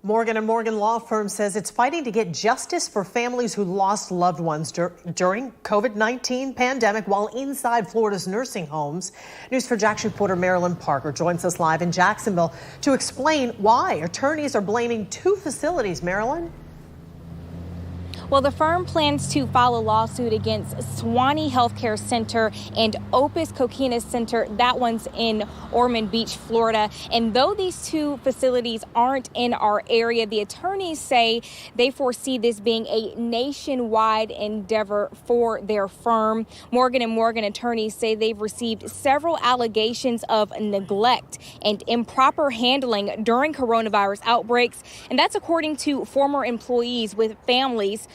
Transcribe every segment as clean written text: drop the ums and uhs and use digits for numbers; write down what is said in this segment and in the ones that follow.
Morgan & Morgan law firm says it's fighting to get justice for families who lost loved ones during COVID-19 pandemic while inside Florida's nursing homes. News4Jax reporter Marilyn Parker joins us live in Jacksonville to explain why attorneys are blaming two facilities. Marilyn? Well, the firm plans to file a lawsuit against Suwanne Healthcare Center and Opis Coquina Center. That one's in Ormond Beach, Florida. And though these two facilities aren't in our area, the attorneys say they foresee this being a nationwide endeavor for their firm. Morgan & Morgan attorneys say they've received several allegations of neglect and improper handling during coronavirus outbreaks. And that's according to former employees with families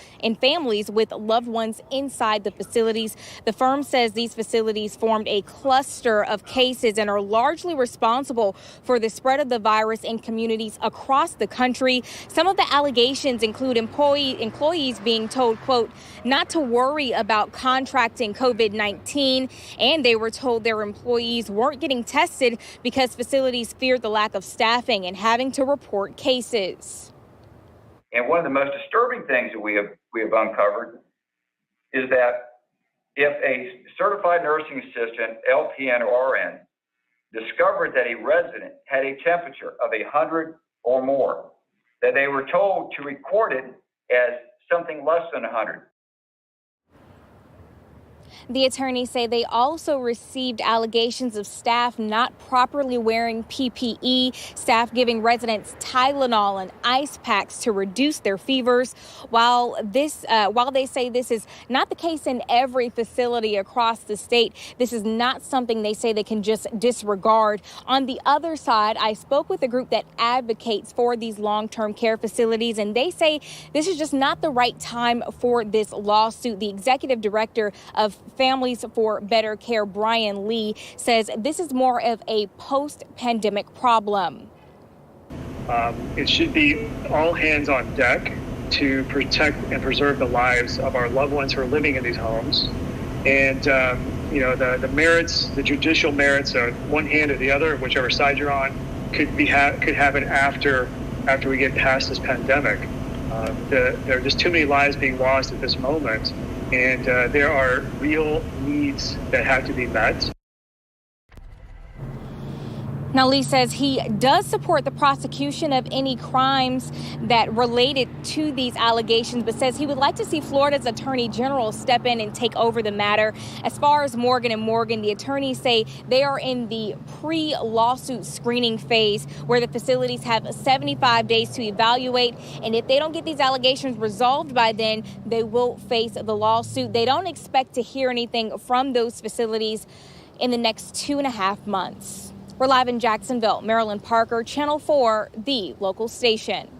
with loved ones inside the facilities. The firm says these facilities formed a cluster of cases and are largely responsible for the spread of the virus in communities across the country. Some of the allegations include employees being told, quote, not to worry about contracting COVID-19, and they were told their employees weren't getting tested because facilities feared the lack of staffing and having to report cases. And one of the most disturbing things that we have uncovered is that if a certified nursing assistant, LPN or RN, discovered that a resident had a temperature of 100 or more, that they were told to record it as something less than 100. The attorneys say they also received allegations of staff not properly wearing PPE, staff giving residents Tylenol and ice packs to reduce their fevers. While they say this is not the case in every facility across the state, this is not something they say they can just disregard. On the other side, I spoke with a group that advocates for these long-term care facilities, and they say this is just not the right time for this lawsuit. The executive director of Families for Better Care, Brian Lee, says this is more of a post-pandemic problem. It should be all hands on deck to protect and preserve the lives of our loved ones who are living in these homes. And, the merits, the judicial merits on one hand or the other, whichever side you're on, could happen after we get past this pandemic. There are just too many lives being lost at this moment. And there are real needs that have to be met. Now, Lee says he does support the prosecution of any crimes that related to these allegations, but says he would like to see Florida's Attorney General step in and take over the matter. As far as Morgan & Morgan, the attorneys say they are in the pre-lawsuit screening phase where the facilities have 75 days to evaluate. And if they don't get these allegations resolved by then, they will face the lawsuit. They don't expect to hear anything from those facilities in the next 2.5 months. We're live in Jacksonville. Marilyn Parker, Channel 4, the local station.